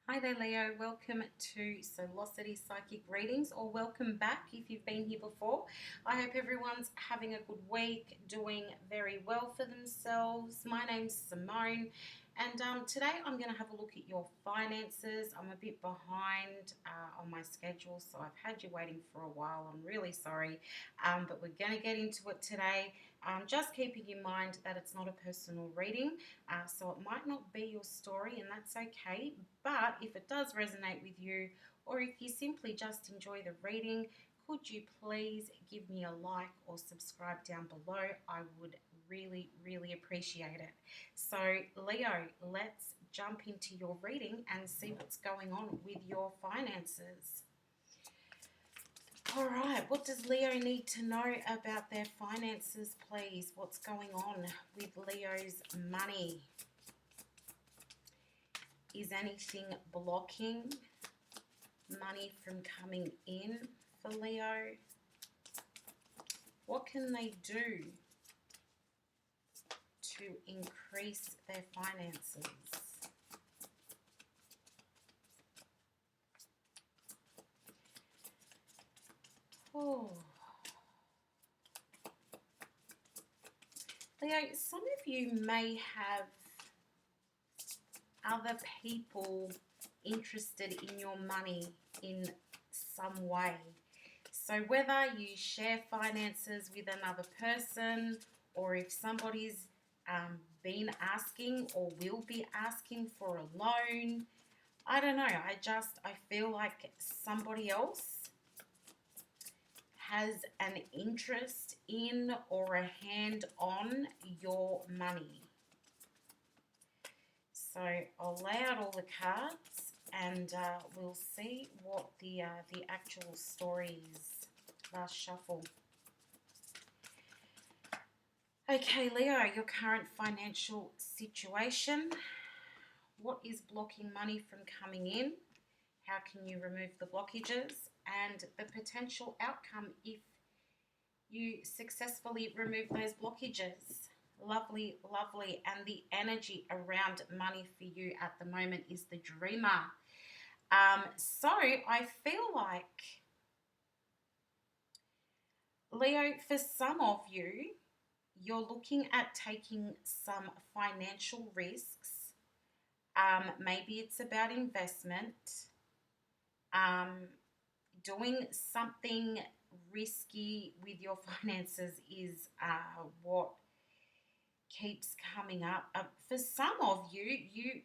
Hi there, Leo. Welcome to Soulocity Psychic Readings, or welcome back if you've been here before. I hope everyone's having a good week, doing very well for themselves. My name's Simone, and today I'm going to have a look at your finances. I'm a bit behind on my schedule, so I've had you waiting for a while. I'm really sorry, but we're going to get into it today. Just keeping in mind that it's not a personal reading, so it might not be your story, and that's okay. But if it does resonate with you, or if you simply just enjoy the reading, could you please give me a like or subscribe down below? I would really, really appreciate it. So, Leo, let's jump into your reading and see what's going on with your finances. All right, what does Leo need to know about their finances, please? What's going on with Leo's money? Is anything blocking money from coming in for Leo? What can they do to increase their finances? Oh. Leo, some of you may have other people interested in your money in some way. So whether you share finances with another person, or if somebody's been asking or will be asking for a loan, I don't know. I feel like somebody else has an interest in or a hand on your money. So I'll lay out all the cards and we'll see what the actual story is. Last shuffle. Okay, Leo, your current financial situation. What is blocking money from coming in? How can you remove the blockages? And the potential outcome if you successfully remove those blockages. Lovely, lovely. And the energy around money for you at the moment is the dreamer. So I feel like, Leo, for some of you, you're looking at taking some financial risks. Maybe it's about investment, doing something risky with your finances is what keeps coming up. For some of you,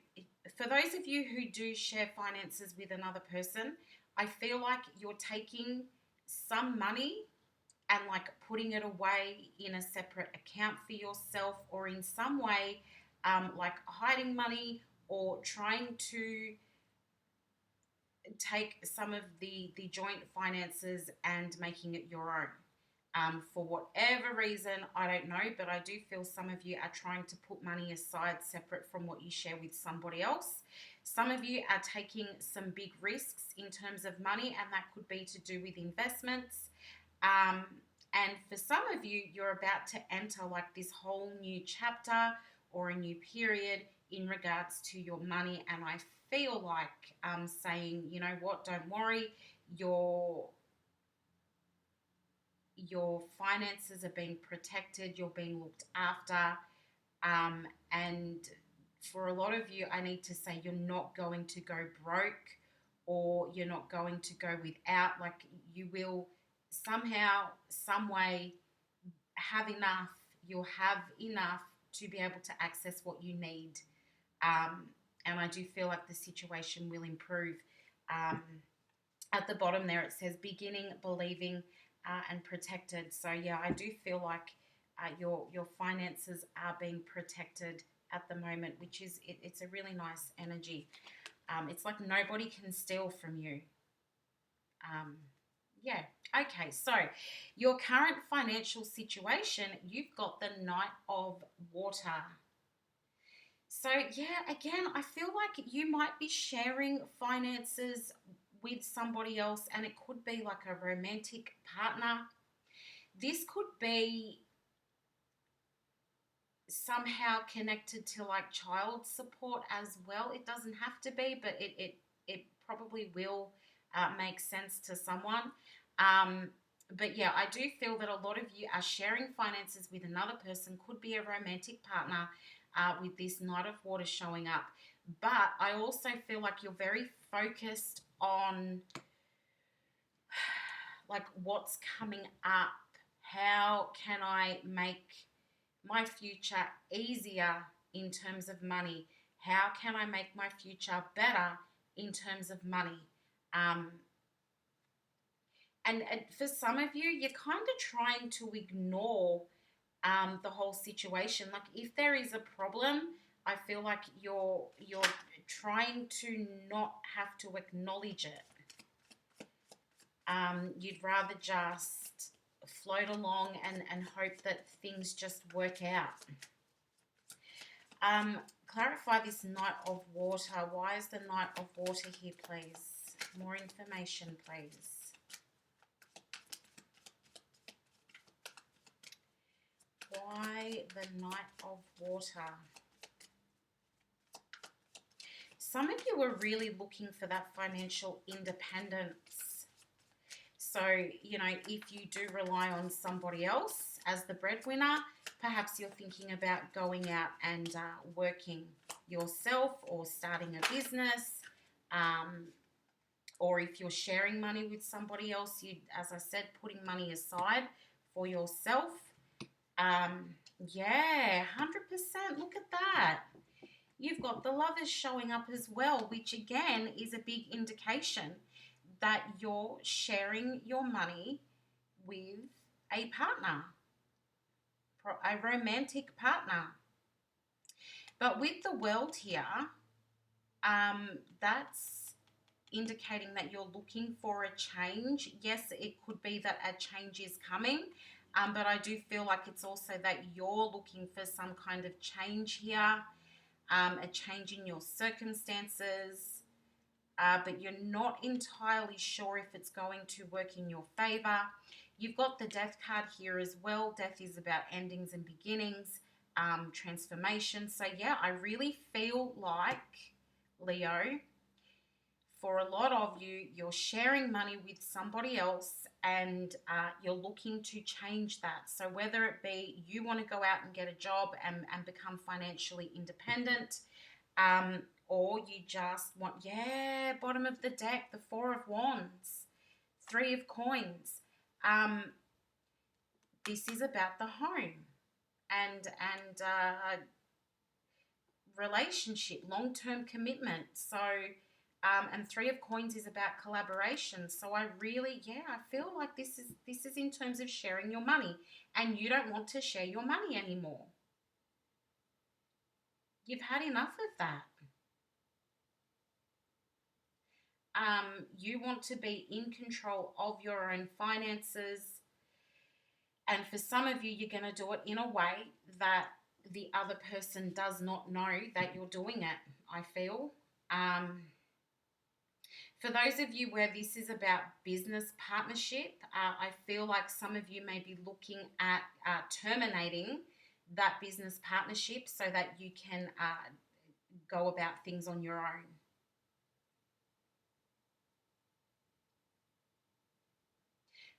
for those of you who do share finances with another person, I feel like you're taking some money and like putting it away in a separate account for yourself, or in some way like hiding money or trying to take some of the joint finances and making it your own. For whatever reason, I don't know, but I do feel some of you are trying to put money aside separate from what you share with somebody else. Some of you are taking some big risks in terms of money, and that could be to do with investments. And for some of you, you're about to enter like this whole new chapter or a new period in regards to your money. And I feel like saying, you know what, don't worry, your finances are being protected, you're being looked after. And for a lot of you, I need to say you're not going to go broke, or you're not going to go without. Like, you will somehow, some way have enough. You'll have enough to be able to access what you need. Um, and I do feel like the situation will improve. At the bottom there, it says beginning, believing, and protected. So yeah, I do feel like your finances are being protected at the moment, which is it's a really nice energy. It's like nobody can steal from you. Yeah. Okay. So your current financial situation, you've got the Knight of Water. So yeah, again, I feel like you might be sharing finances with somebody else, and it could be like a romantic partner. This could be somehow connected to like child support as well. It doesn't have to be, but it probably will make sense to someone. Um, but yeah, I do feel that a lot of you are sharing finances with another person, could be a romantic partner with this Knight of Water showing up. But I also feel like you're very focused on like what's coming up. How can I make my future easier in terms of money? How can I make my future better in terms of money? Um, and for some of you, you're kind of trying to ignore the whole situation. Like if there is a problem, I feel like you're trying to not have to acknowledge it. You'd rather just float along and hope that things just work out. Clarify this Knight of Water. Why is the Knight of Water here, please? More information, please. Why the Knight of Water? Some of you are really looking for that financial independence. So, you know, if you do rely on somebody else as the breadwinner, perhaps you're thinking about going out and working yourself or starting a business. Or if you're sharing money with somebody else, you, as I said, putting money aside for yourself. Yeah, 100%. Look at that. You've got the Lovers showing up as well, which again is a big indication that you're sharing your money with a partner, a romantic partner. But with the World here, that's indicating that you're looking for a change. Yes, it could be that a change is coming, but I do feel like it's also that you're looking for some kind of change here, a change in your circumstances, but you're not entirely sure if it's going to work in your favor. You've got the Death card here as well. Death is about endings and beginnings, transformation. So yeah, I really feel like, Leo, for a lot of you, you're sharing money with somebody else and you're looking to change that. So whether it be you want to go out and get a job and become financially independent, or you just want, yeah, bottom of the deck, the Four of Wands, Three of Coins. This is about the home and relationship, long-term commitment. So and Three of Coins is about collaboration. So I really, yeah, I feel like this is in terms of sharing your money, and you don't want to share your money anymore. You've had enough of that. You want to be in control of your own finances, and for some of you, you're going to do it in a way that the other person does not know that you're doing it, I feel. For those of you where this is about business partnership, I feel like some of you may be looking at terminating that business partnership so that you can go about things on your own.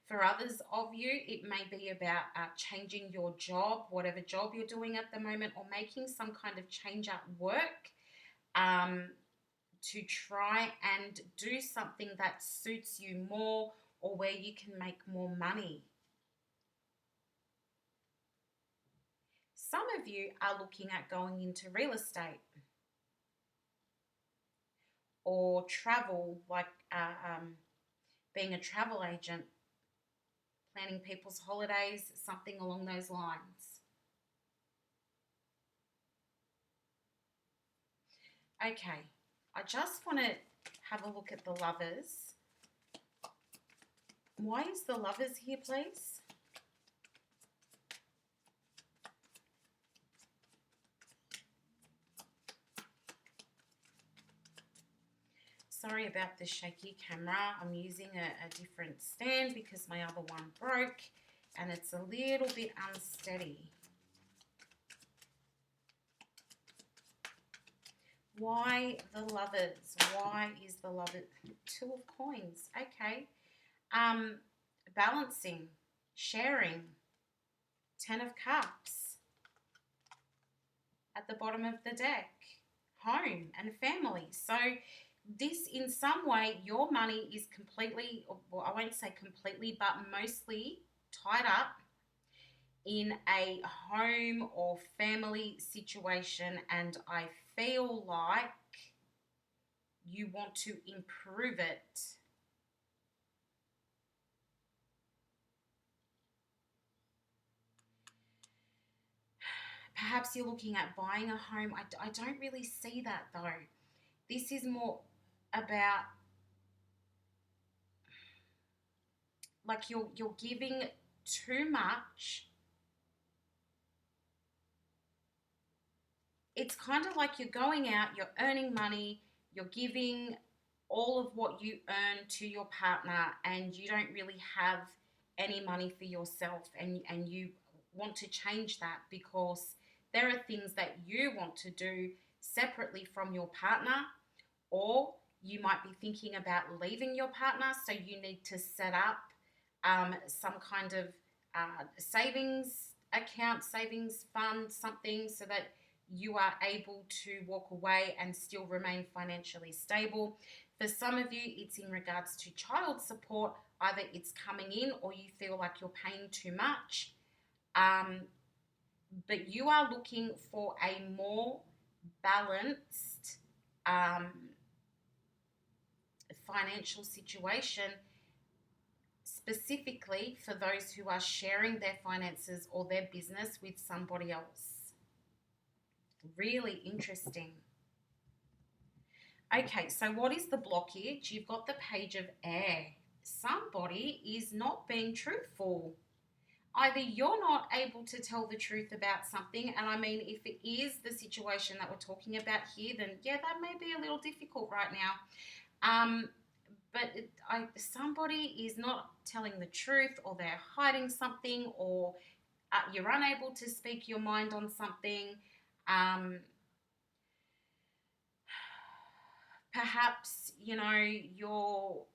For others of you, it may be about changing your job, whatever job you're doing at the moment, or making some kind of change at work. To try and do something that suits you more or where you can make more money. Some of you are looking at going into real estate or travel, like being a travel agent, planning people's holidays, something along those lines. Okay. I just want to have a look at the Lovers. Why is the Lovers here, please? Sorry about the shaky camera. I'm using a different stand because my other one broke and it's a little bit unsteady. Why the Lovers? Why is the Lovers? Two of Coins. Okay. Balancing, sharing, Ten of Cups at the bottom of the deck, home and family. So this, in some way, your money is completely, well, I won't say completely, but mostly tied up in a home or family situation, and I feel like you want to improve it. Perhaps you're looking at buying a home. I don't really see that though. This is more about like you're giving too much. It's kind of like you're going out, you're earning money, you're giving all of what you earn to your partner, and you don't really have any money for yourself, and you want to change that because there are things that you want to do separately from your partner, or you might be thinking about leaving your partner, so you need to set up some kind of savings account, savings fund, something so that you are able to walk away and still remain financially stable. For some of you, it's in regards to child support. Either it's coming in or you feel like you're paying too much. But you are looking for a more balanced financial situation, specifically for those who are sharing their finances or their business with somebody else. Really interesting. Okay, so what is the blockage? You've got the Page of Air. Somebody is not being truthful. Either you're not able to tell the truth about something, and I mean, if it is the situation that we're talking about here, then yeah, that may be a little difficult right now. But somebody is not telling the truth, or they're hiding something, or you're unable to speak your mind on something. Perhaps, you're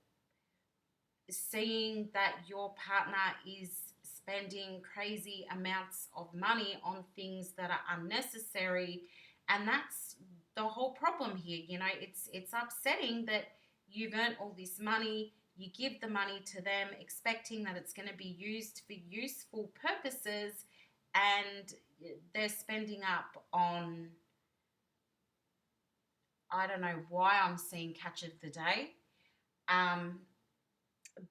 seeing that your partner is spending crazy amounts of money on things that are unnecessary, and that's the whole problem here. It's upsetting that you've earned all this money, you give the money to them expecting that it's going to be used for useful purposes, and they're spending up on, I don't know why I'm seeing Catch of the Day,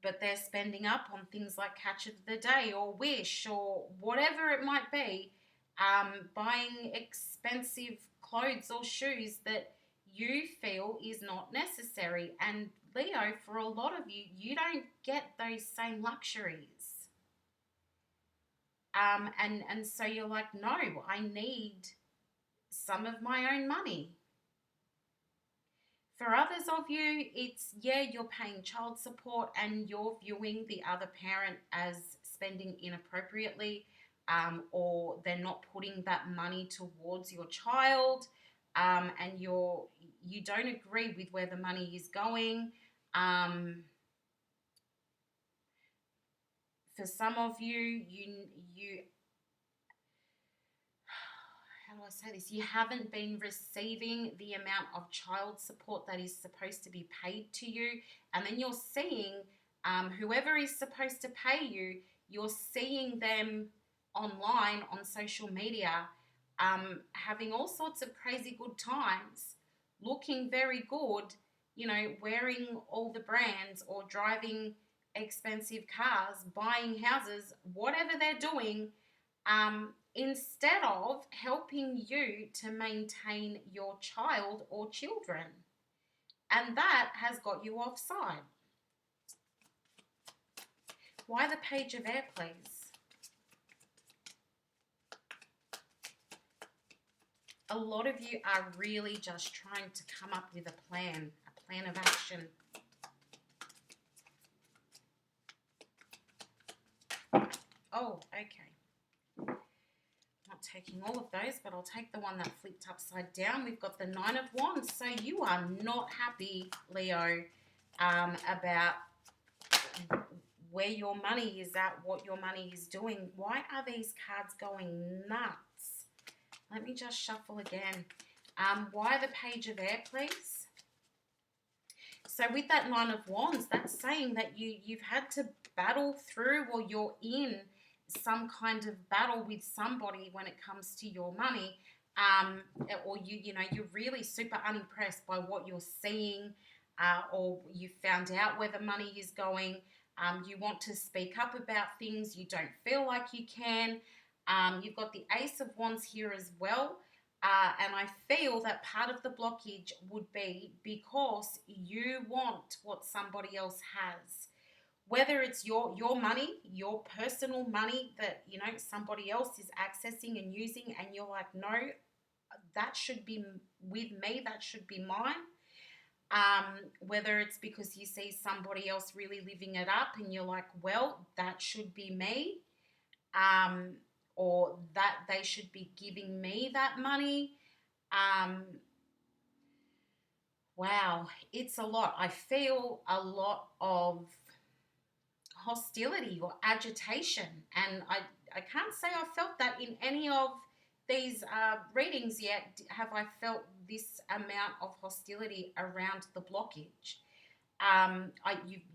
but they're spending up on things like Catch of the Day or Wish or whatever it might be, buying expensive clothes or shoes that you feel is not necessary. And Leo, for a lot of you, you don't get those same luxuries. And so you're like, no, I need some of my own money. For others of you, it's, yeah, you're paying child support and you're viewing the other parent as spending inappropriately, or they're not putting that money towards your child, and you don't agree with where the money is going. For some of you, you how do I say this? You haven't been receiving the amount of child support that is supposed to be paid to you. And then you're seeing whoever is supposed to pay you, you're seeing them online on social media, having all sorts of crazy good times, looking very good, wearing all the brands or driving expensive cars, buying houses, whatever they're doing, instead of helping you to maintain your child or children. And that has got you offside. Why the Page of Air, please? A lot of you are really just trying to come up with a plan of action. Oh, okay. not taking all of those, but I'll take the one that flipped upside down. We've got the Nine of Wands. So you are not happy, Leo, about where your money is at, what your money is doing. Why are these cards going nuts? Let me just shuffle again. Why the Page of Air, please? So with that Nine of Wands, that's saying that you've had to battle through, or you're in some kind of battle with somebody when it comes to your money, or you're really super unimpressed by what you're seeing, or you found out where the money is going. You want to speak up about things, you don't feel like you can. You've got the Ace of Wands here as well. And I feel that part of the blockage would be because you want what somebody else has. Whether it's your money, your personal money that, somebody else is accessing and using, and you're like, no, that should be with me, that should be mine. Whether it's because you see somebody else really living it up and you're like, well, that should be me. Or that they should be giving me that money. Wow, it's a lot. I feel a lot of hostility or agitation, and I can't say I felt that in any of these readings yet. Have I felt this amount of hostility around the blockage?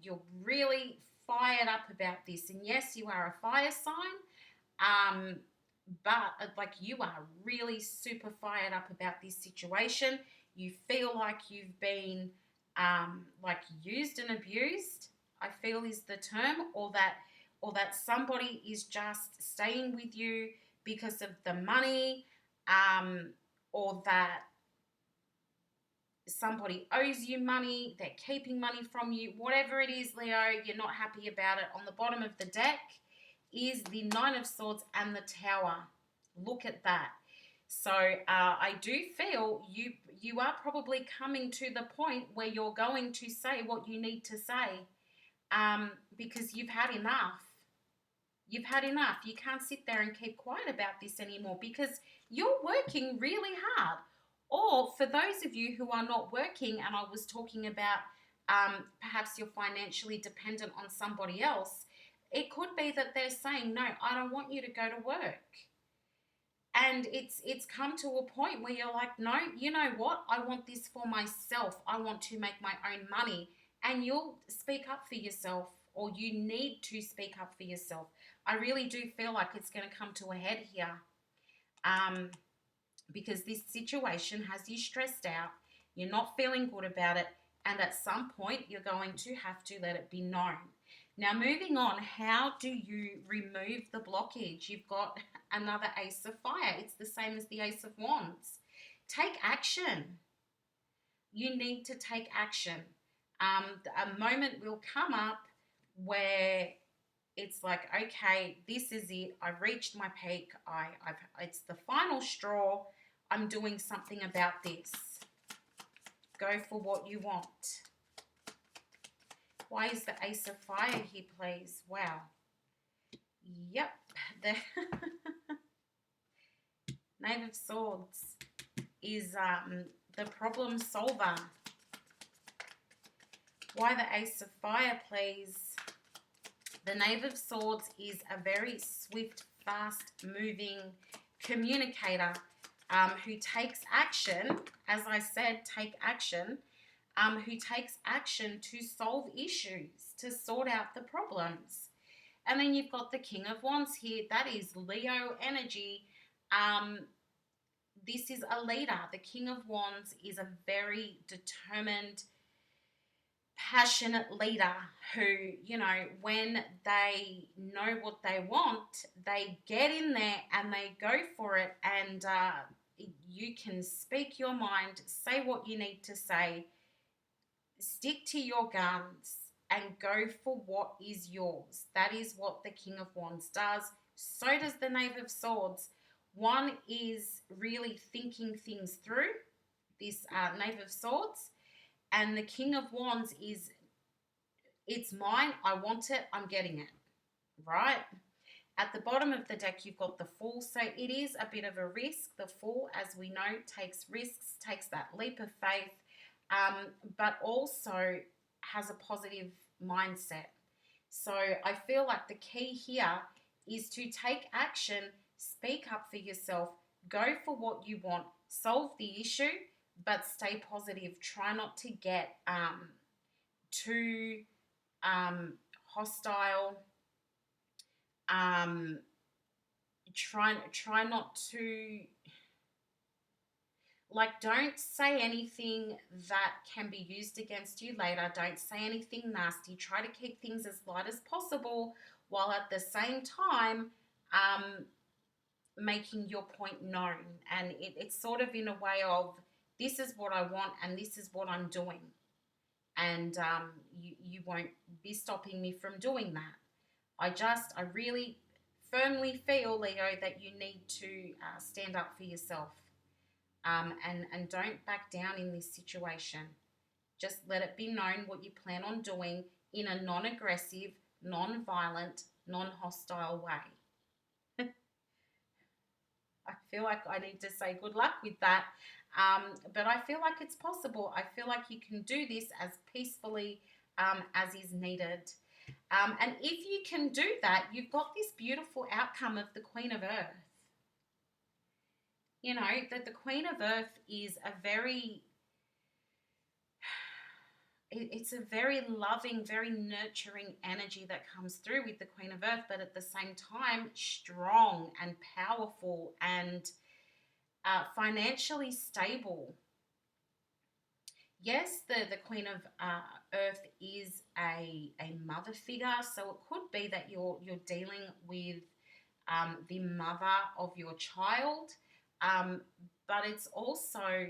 You're really fired up about this, and yes, you are a fire sign. But like, you are really super fired up about this situation. You feel like you've been like used and abused, I feel is the term, or that somebody is just staying with you because of the money, or that somebody owes you money, they're keeping money from you. Whatever it is, Leo, you're not happy about it. On the bottom of the deck is the Nine of Swords and the Tower. Look at that. So I do feel you are probably coming to the point where you're going to say what you need to say, because you've had enough. You've had enough. You can't sit there and keep quiet about this anymore, because you're working really hard. Or for those of you who are not working, and I was talking about perhaps you're financially dependent on somebody else, it could be that they're saying, no, I don't want you to go to work. And it's come to a point where you're like, no, you know what? I want this for myself. I want to make my own money. And you'll speak up for yourself, or you need to speak up for yourself. I really do feel like it's going to come to a head here, because this situation has you stressed out. You're not feeling good about it. And at some point, you're going to have to let it be known. Now, moving on, how do you remove the blockage? You've got another Ace of Fire. It's the same as the Ace of Wands. Take action. You need to take action. A moment will come up where it's like, okay, this is it. I've reached my peak. It's the final straw. I'm doing something about this. Go for what you want. Why is the Ace of Fire here, please? Wow. Yep. The Knave of Swords is the problem solver. Why the Ace of Fire, please? The Knave of Swords is a very swift, fast-moving communicator who takes action. As I said, take action. Who takes action to solve issues, to sort out the problems. And then you've got the King of Wands here. That is Leo energy. This is a leader. The King of Wands is a very determined, passionate leader who, when they know what they want, they get in there and they go for it. And you can speak your mind, say what you need to say, stick to your guns, and go for what is yours. That is what the King of Wands does. So does the Knave of Swords. One is really thinking things through, this Knave of Swords, and the King of Wands is, it's mine, I want it, I'm getting it, right? At the bottom of the deck, you've got the Fool. So it is a bit of a risk. The Fool, as we know, takes risks, takes that leap of faith, but also has a positive mindset. So I feel like the key here is to take action, speak up for yourself, go for what you want, solve the issue, but stay positive. Try not to get too hostile. Try not to, like, don't say anything that can be used against you later. Don't say anything nasty. Try to keep things as light as possible while at the same time making your point known. And it's sort of in a way of, this is what I want and this is what I'm doing. And you won't be stopping me from doing that. I really firmly feel, Leo, that you need to stand up for yourself, and don't back down in this situation. Just let it be known what you plan on doing in a non-aggressive, non-violent, non-hostile way. I feel like I need to say good luck with that, but I feel like it's possible. I feel like you can do this as peacefully as is needed. And if you can do that, you've got this beautiful outcome of the Queen of Earth. You know, that the Queen of Earth is it's a very loving, very nurturing energy that comes through with the Queen of Earth, but at the same time, strong and powerful and financially stable. Yes, the Queen of Earth is a mother figure, so it could be that you're dealing with the mother of your child, but it's also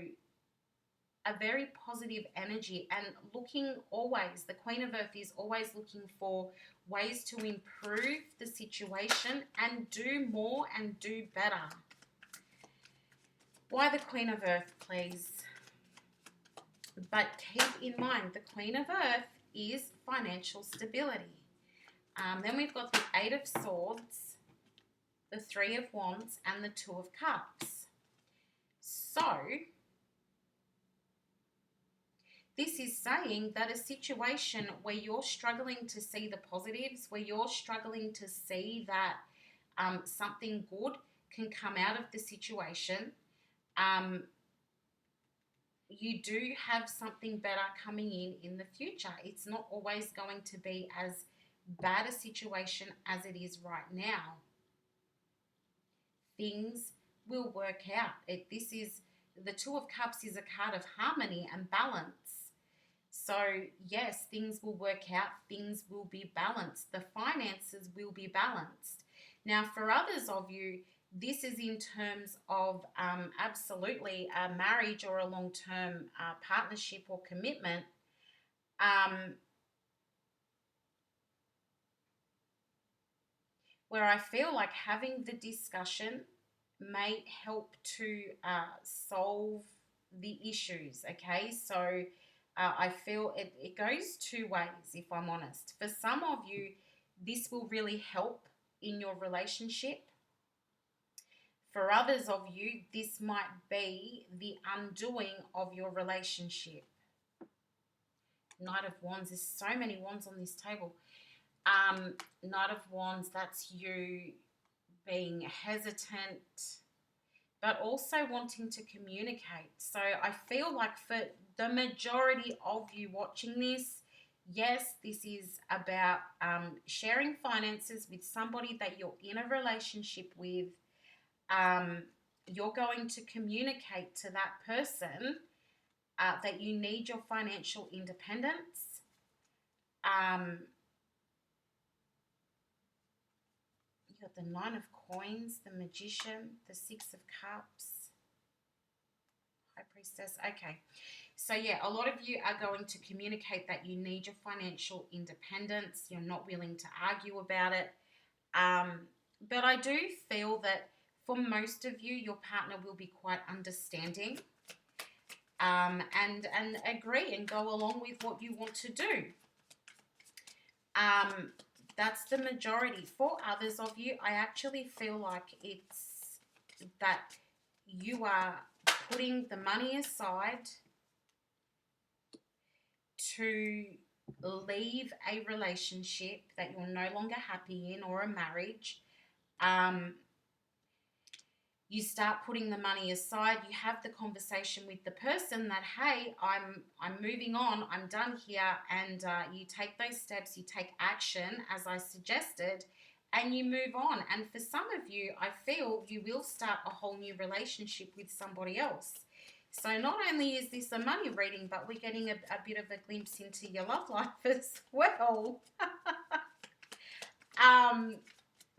a very positive energy, and looking always, the Queen of Earth is always looking for ways to improve the situation and do more and do better. Why the Queen of Earth, please? But keep in mind, the Queen of Earth is financial stability. Then we've got the Eight of Swords, the Three of Wands, and the Two of Cups. So this is saying that a situation where you're struggling to see the positives, where you're struggling to see that something good can come out of the situation, you do have something better coming in the future. It's not always going to be as bad a situation as it is right now. Things will work out. The Two of Cups is a card of harmony and balance. So yes, things will work out. Things will be balanced. The finances will be balanced. Now, for others of you, this is in terms of absolutely a marriage or a long-term partnership or commitment. Where I feel like having the discussion may help to solve the issues, okay? So I feel it goes two ways, if I'm honest. For some of you, this will really help in your relationship. For others of you, this might be the undoing of your relationship. Knight of Wands, there's so many wands on this table. Knight of Wands, that's you being hesitant, but also wanting to communicate. So I feel like for the majority of you watching this, yes, this is about sharing finances with somebody that you're in a relationship with. You're going to communicate to that person that you need your financial independence. You got the Nine of Coins, the Magician, the Six of Cups, High Priestess. Okay, so yeah, a lot of you are going to communicate that you need your financial independence. You're not willing to argue about it. But I do feel that for most of you, your partner will be quite understanding and agree and go along with what you want to do. That's the majority. For others of you, I actually feel like it's that you are putting the money aside to leave a relationship that you're no longer happy in, or a marriage. Um, you start putting the money aside. You have the conversation with the person that, hey, I'm moving on, I'm done here, and you take those steps, you take action as I suggested, and you move on. And for some of you, I feel you will start a whole new relationship with somebody else. So not only is this a money reading, but we're getting a bit of a glimpse into your love life as well.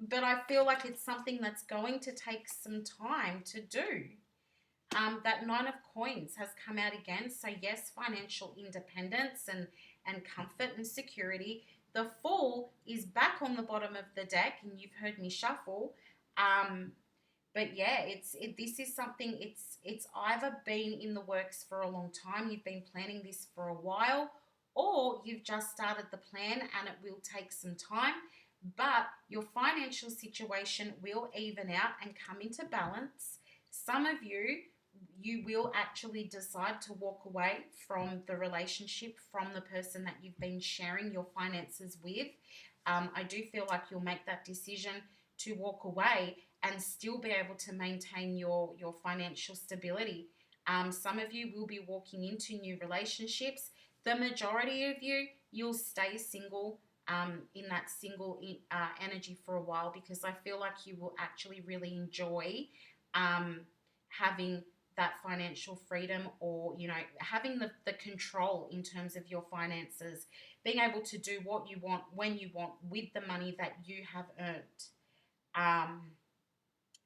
But I feel like it's something that's going to take some time to do. That Nine of Coins has come out again. So yes, financial independence and comfort and security. The Fool is back on the bottom of the deck, and you've heard me shuffle. But yeah, this is something, it's either been in the works for a long time, you've been planning this for a while, or you've just started the plan and it will take some time, but your financial situation will even out and come into balance. Some of you will actually decide to walk away from the relationship, from the person that you've been sharing your finances with. I do feel like you'll make that decision to walk away and still be able to maintain your financial stability. Some of you will be walking into new relationships. The majority of you, you'll stay single, in that single energy for a while, because I feel like you will actually really enjoy having that financial freedom, or having the control in terms of your finances, being able to do what you want when you want with the money that you have earned.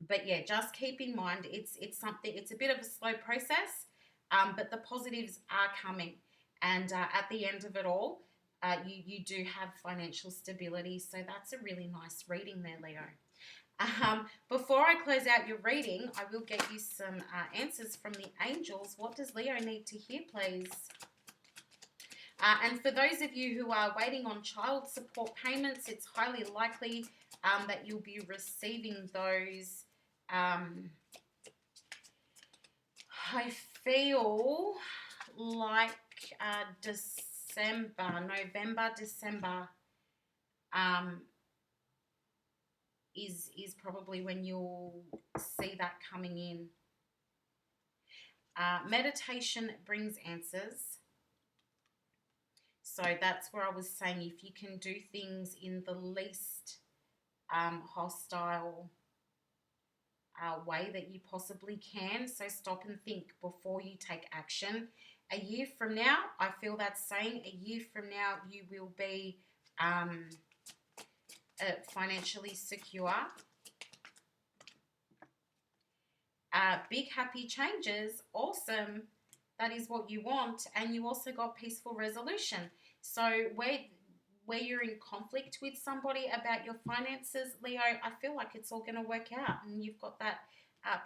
But yeah, just keep in mind, it's a bit of a slow process, but the positives are coming, and at the end of it all, you do have financial stability. So that's a really nice reading there, Leo. Before I close out your reading, I will get you some answers from the angels. What does Leo need to hear, please? And for those of you who are waiting on child support payments, it's highly likely that you'll be receiving those. I feel like November, December is probably when you'll see that coming in. Meditation brings answers. So that's where I was saying, if you can do things in the least hostile way that you possibly can. So stop and think before you take action. A year from now, I feel that's saying a year from now, you will be financially secure. Big happy changes, awesome. That is what you want. And you also got peaceful resolution. So where you're in conflict with somebody about your finances, Leo, I feel like it's all going to work out, and you've got that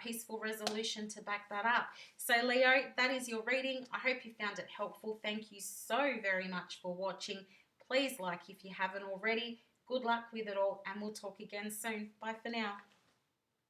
peaceful resolution to back that up. So Leo, that is your reading. I hope you found it helpful. Thank you so very much for watching. Please like if you haven't already. Good luck with it all, and we'll talk again soon. Bye for now.